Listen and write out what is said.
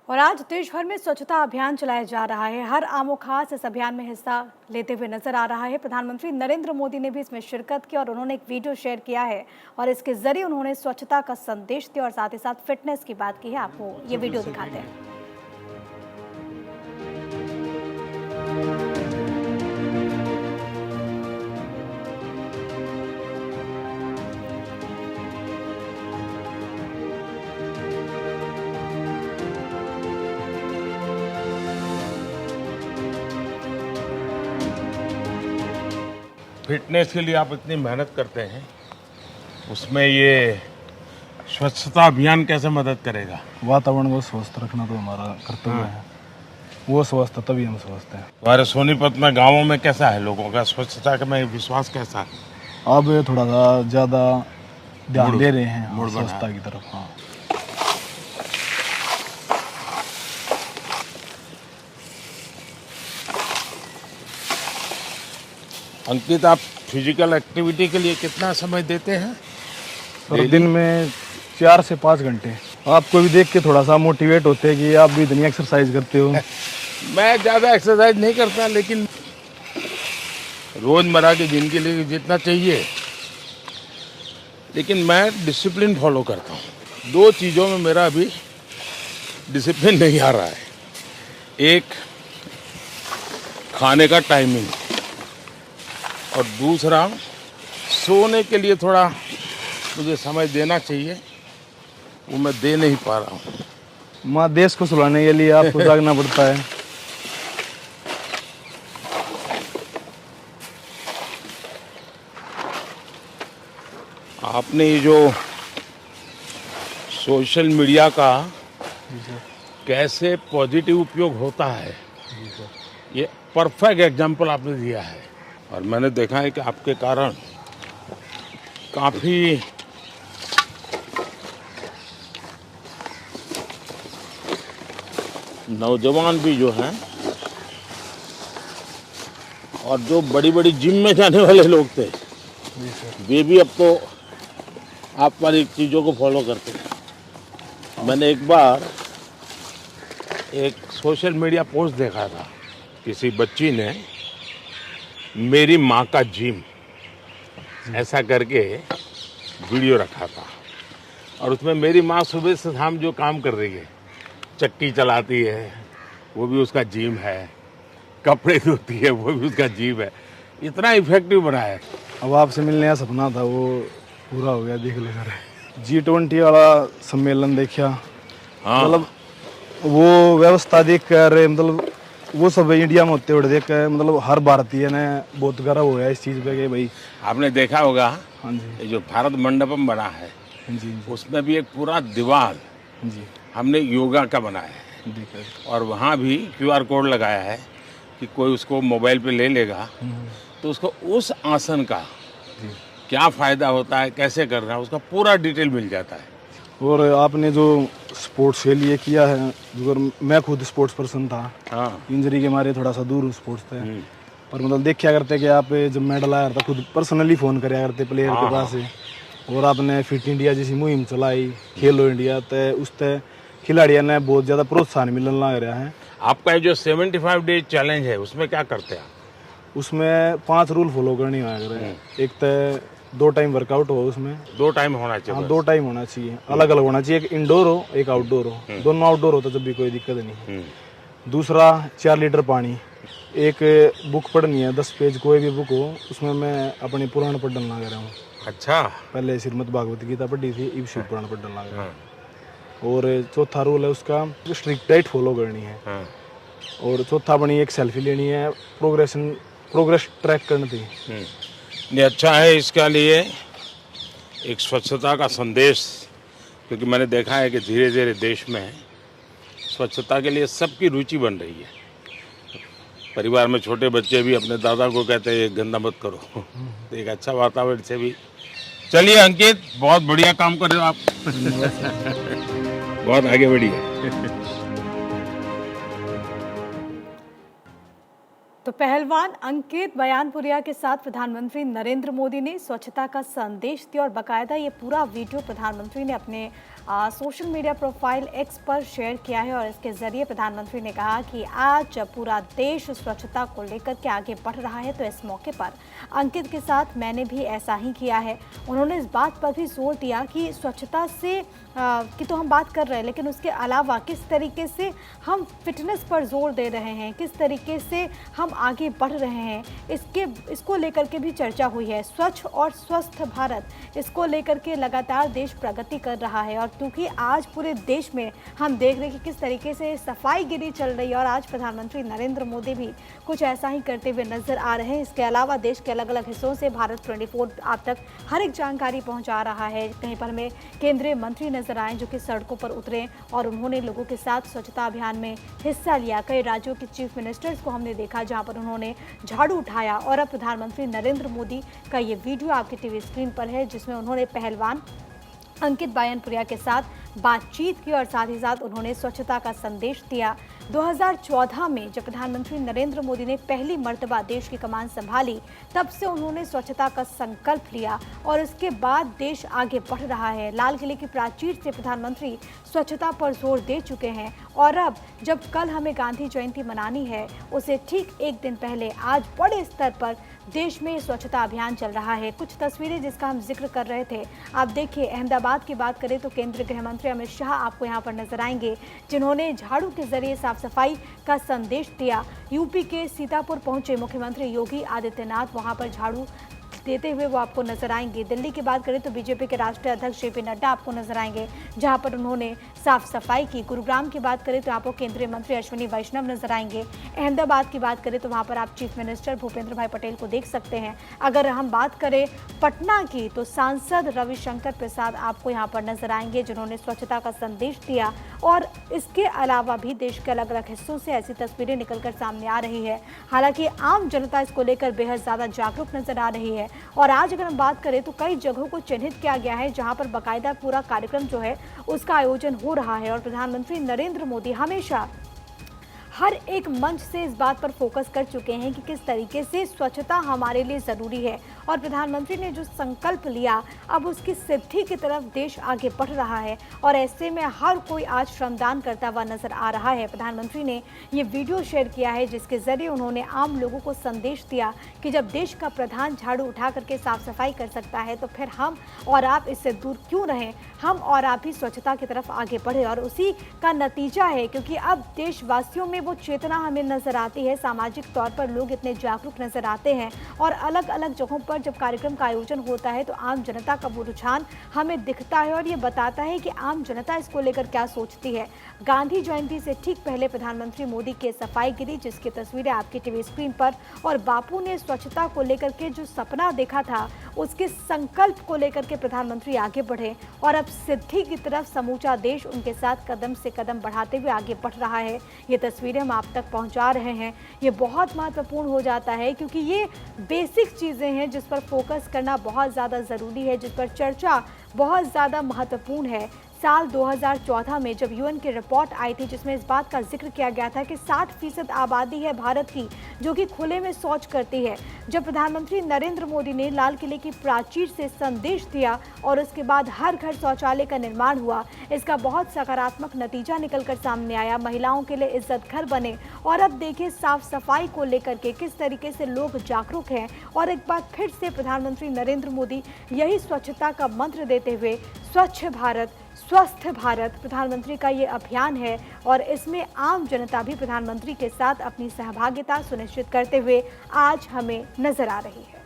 और आज देश भर में स्वच्छता अभियान चलाया जा रहा है। हर आम और खास इस अभियान में हिस्सा लेते हुए नजर आ रहा है। प्रधानमंत्री नरेंद्र मोदी ने भी इसमें शिरकत की और उन्होंने एक वीडियो शेयर किया है और इसके जरिए उन्होंने स्वच्छता का संदेश दिया और साथ ही साथ फिटनेस की बात की है। आपको ये वीडियो दिखाते हैं। फिटनेस के लिए आप इतनी मेहनत करते हैं, उसमें ये स्वच्छता अभियान कैसे मदद करेगा? वातावरण को स्वस्थ रखना तो हमारा कर्तव्य है। वो स्वस्थ तभी हम स्वस्थ हैं। हमारे सोनीपत में गांवों में कैसा है लोगों का स्वच्छता में विश्वास कैसा है? अब थोड़ा सा ज़्यादा ध्यान दे रहे हैं मूड बना स्वच्छता की तरफ। हाँ, अंकित, आप फिजिकल एक्टिविटी के लिए कितना समय देते हैं? और दिन में 4 से 5 घंटे। आपको भी देख के थोड़ा सा मोटिवेट होते हैं कि आप भी इतनी एक्सरसाइज करते हो। मैं ज़्यादा एक्सरसाइज नहीं करता, लेकिन रोज़मर्रा की जिंदगी के लिए जितना चाहिए, लेकिन मैं डिसिप्लिन फॉलो करता हूँ। 2 चीज़ों में मेरा अभी डिसिप्लिन नहीं आ रहा है। एक, खाने का टाइमिंग, और दूसरा, सोने के लिए थोड़ा मुझे समय देना चाहिए, वो मैं दे नहीं पा रहा हूँ। माँ, देश को सुलाने के लिए आपको जागना पड़ता है। आपने ये जो सोशल मीडिया का कैसे पॉजिटिव उपयोग होता है, ये परफेक्ट एग्जाम्पल आपने दिया है। और मैंने देखा है कि आपके कारण काफ़ी नौजवान भी जो हैं और जो बड़ी बड़ी जिम में जाने वाले लोग थे, वे भी अब तो आप वाली चीज़ों को फॉलो करते हैं। मैंने एक बार एक सोशल मीडिया पोस्ट देखा था, किसी बच्ची ने मेरी माँ का जिम ऐसा करके वीडियो रखा था, और उसमें मेरी माँ सुबह से शाम जो काम कर रही है, चक्की चलाती है, वो भी उसका जिम है, कपड़े धोती है, वो भी उसका जिम है। इतना इफेक्टिव बना है। अब आपसे मिलने का सपना था, वो पूरा हो गया। देख ले सर, G20 वाला सम्मेलन देखा। हाँ, मतलब वो व्यवस्था देख कर, मतलब वो सब इंडिया में होते हुए देख कर, मतलब हर भारतीय ने बहुत गर्व होया इस चीज़ पे कि भाई। आपने देखा होगा, हाँ जी, ये जो भारत मंडपम बना है, हाँ जी, उसमें भी एक पूरा दीवार हाँ जी, हमने योगा का बनाया है, देखा। और वहाँ भी QR कोड लगाया है कि कोई उसको मोबाइल पे ले लेगा तो उसको उस आसन का क्या फ़ायदा होता है, कैसे करना है, उसका पूरा डिटेल मिल जाता है। और आपने जो स्पोर्ट्स के लिए किया है, अगर मैं खुद स्पोर्ट्स पर्सन था, हाँ, इंजरी के मारे थोड़ा सा दूर हूँ स्पोर्ट्स से, पर मतलब देखा करते कि आप जब मेडल आया था, खुद पर्सनली फ़ोन कराया करते प्लेयर के पास से। और आपने फिट इंडिया जैसी मुहिम चलाई, खेलो इंडिया, तो उससे खिलाड़ियों ने बहुत ज़्यादा प्रोत्साहन मिलने लग रहा है। आपका ये जो 75 डे चैलेंज है, उसमें क्या करते हैं आप? उसमें 5 रूल फॉलो करनी होया करे। एक तो 2 टाइम वर्कआउट हो, उसमें 2 टाइम होना चाहिए। हाँ, 2 टाइम होना चाहिए, अलग अलग होना चाहिए। एक इंडोर हो, एक आउटडोर हो। दोनों आउटडोर हो तो जब भी कोई दिक्कत नहीं। दूसरा, 4 लीटर पानी। एक बुक पढ़नी है, 10 पेज कोई भी बुक हो, उसमें मैं अपनी पुराण पढ़ने लग रहा हूँ। अच्छा, पहले श्रीमद् भागवत गीता पढ़ी थी, अब शिव पुराण पढ़ने लग रहा हूँ। और चौथा रूल है उसका, स्ट्रिक्ट डाइट फॉलो करनी है। और चौथा बनी, एक सेल्फी लेनी है, प्रोग्रेस ट्रैक करनी थी। ये अच्छा है इसका लिए एक स्वच्छता का संदेश, क्योंकि मैंने देखा है कि धीरे धीरे देश में स्वच्छता के लिए सबकी रुचि बन रही है। परिवार में छोटे बच्चे भी अपने दादा को कहते हैं गंदा मत करो। तो एक अच्छा वातावरण से भी। चलिए अंकित, बहुत बढ़िया काम कर रहे हो आप। बहुत आगे बढ़िए। तो पहलवान अंकित बयानपुरिया के साथ प्रधानमंत्री नरेंद्र मोदी ने स्वच्छता का संदेश दिया और बाकायदा ये पूरा वीडियो प्रधानमंत्री ने अपने सोशल मीडिया प्रोफाइल एक्स पर शेयर किया है और इसके जरिए प्रधानमंत्री ने कहा कि आज पूरा देश स्वच्छता को लेकर के आगे बढ़ रहा है, तो इस मौके पर अंकित के साथ मैंने भी ऐसा ही किया है। उन्होंने इस बात पर भी जोर दिया कि स्वच्छता से की तो हम बात कर रहे हैं, लेकिन उसके अलावा किस तरीके से हम फिटनेस पर जोर दे रहे हैं, किस तरीके से हम आगे बढ़ रहे हैं, इसको लेकर के भी चर्चा हुई है। स्वच्छ और स्वस्थ भारत, इसको लेकर के लगातार देश प्रगति कर रहा है और क्योंकि आज पूरे देश में हम देख रहे हैं कि किस तरीके से सफाईगिरी चल रही है और आज प्रधानमंत्री नरेंद्र मोदी भी कुछ ऐसा ही करते हुए नजर आ रहे हैं। इसके अलावा देश के अलग अलग हिस्सों से भारत 24 आप तक हर एक जानकारी पहुंचा रहा है। कहीं पर हमें केंद्रीय मंत्री नजर आए जो कि सड़कों पर उतरे और उन्होंने लोगों के साथ स्वच्छता अभियान में हिस्सा लिया। कई राज्यों के चीफ मिनिस्टर्स को हमने देखा जहां पर उन्होंने झाड़ू उठाया और अब प्रधानमंत्री नरेंद्र मोदी का ये वीडियो आपकी टीवी स्क्रीन पर है जिसमें उन्होंने पहलवान अंकित बायनपुरिया के साथ बातचीत की और साथ ही साथ उन्होंने स्वच्छता का संदेश दिया। 2014 में जब प्रधानमंत्री नरेंद्र मोदी ने पहली मर्तबा देश की कमान संभाली, तब से उन्होंने स्वच्छता का संकल्प लिया और उसके बाद देश आगे बढ़ रहा है। लाल किले की प्राचीर से प्रधानमंत्री स्वच्छता पर जोर दे चुके हैं और अब जब कल हमें गांधी जयंती मनानी है, उसे ठीक एक दिन पहले आज बड़े स्तर पर देश में स्वच्छता अभियान चल रहा है। कुछ तस्वीरें जिसका हम जिक्र कर रहे थे, आप देखिए। अहमदाबाद की बात करें तो केंद्रीय गृह मंत्री अमित शाह आपको यहाँ पर नजर आएंगे, जिन्होंने झाड़ू के जरिए साफ सफाई का संदेश दिया। यूपी के सीतापुर पहुंचे मुख्यमंत्री योगी आदित्यनाथ, वहां पर झाड़ू देते हुए वो आपको नजर आएंगे। दिल्ली की बात करें तो बीजेपी के राष्ट्रीय अध्यक्ष जेपी नड्डा आपको नजर आएंगे, जहां पर उन्होंने साफ सफाई की। गुरुग्राम की बात करें तो आपको केंद्रीय मंत्री अश्विनी वैष्णव नजर आएंगे। अहमदाबाद की बात करें तो वहां पर आप चीफ मिनिस्टर भूपेंद्र भाई पटेल को देख सकते हैं। अगर हम बात करें पटना की तो सांसद रविशंकर प्रसाद आपको यहाँ पर नजर आएंगे, जिन्होंने स्वच्छता का संदेश दिया और इसके अलावा भी देश के अलग अलग हिस्सों से ऐसी तस्वीरें निकलकर सामने आ रही है। हालांकि आम जनता इसको लेकर बेहद ज्यादा जागरूक नजर आ रही है और आज अगर हम बात करें तो कई जगहों को चिन्हित किया गया है जहां पर बाकायदा पूरा कार्यक्रम जो है उसका आयोजन हो रहा है और प्रधानमंत्री नरेंद्र मोदी हमेशा हर एक मंच से इस बात पर फोकस कर चुके हैं कि किस तरीके से स्वच्छता हमारे लिए ज़रूरी है और प्रधानमंत्री ने जो संकल्प लिया, अब उसकी सिद्धि की तरफ देश आगे बढ़ रहा है और ऐसे में हर कोई आज श्रमदान करता हुआ नजर आ रहा है। प्रधानमंत्री ने ये वीडियो शेयर किया है जिसके जरिए उन्होंने आम लोगों को संदेश दिया कि जब देश का प्रधान झाड़ू उठा करके साफ सफाई कर सकता है तो फिर हम और आप इससे दूर क्यों रहें, हम और आप भी स्वच्छता की तरफ आगे बढ़े। और उसी का नतीजा है क्योंकि अब देशवासियों में वो चेतना हमें नजर आती है, सामाजिक तौर पर लोग इतने जागरूक नजर आते हैं और अलग अलग जगहों पर जब कार्यक्रम का आयोजन होता है तो आम जनता का वो रुझान हमें दिखता है और ये बताता है कि आम जनता इसको लेकर क्या सोचती है। गांधी जयंती से ठीक पहले प्रधानमंत्री मोदी के सफाईगिरी, जिसकी तस्वीरें आपकी टीवी स्क्रीन पर, और बापू ने स्वच्छता को लेकर के जो सपना देखा था उसके संकल्प को लेकर के प्रधानमंत्री आगे बढ़े और अब सिद्धि की तरफ समूचा देश उनके साथ कदम से कदम बढ़ाते हुए आगे बढ़ रहा है। ये तस्वीरें हम आप तक पहुंचा रहे हैं। ये बहुत महत्वपूर्ण हो जाता है क्योंकि ये बेसिक चीज़ें हैं जिस पर फोकस करना बहुत ज़्यादा ज़रूरी है, जिस पर चर्चा बहुत ज़्यादा महत्वपूर्ण है। साल 2014 में जब यूएन की रिपोर्ट आई थी जिसमें इस बात का जिक्र किया गया था कि 60% आबादी है भारत की जो कि खुले में शौच करती है, जब प्रधानमंत्री नरेंद्र मोदी ने लाल किले की प्राचीर से संदेश दिया और उसके बाद हर घर शौचालय का निर्माण हुआ, इसका बहुत सकारात्मक नतीजा निकलकर सामने आया। महिलाओं के लिए इज्जत घर बने और अब देखिए साफ सफाई को लेकर के किस तरीके से लोग जागरूक हैं और एक बार फिर से प्रधानमंत्री नरेंद्र मोदी यही स्वच्छता का मंत्र देते हुए स्वच्छ भारत स्वस्थ भारत प्रधानमंत्री का ये अभियान है और इसमें आम जनता भी प्रधानमंत्री के साथ अपनी सहभागिता सुनिश्चित करते हुए आज हमें नजर आ रही है।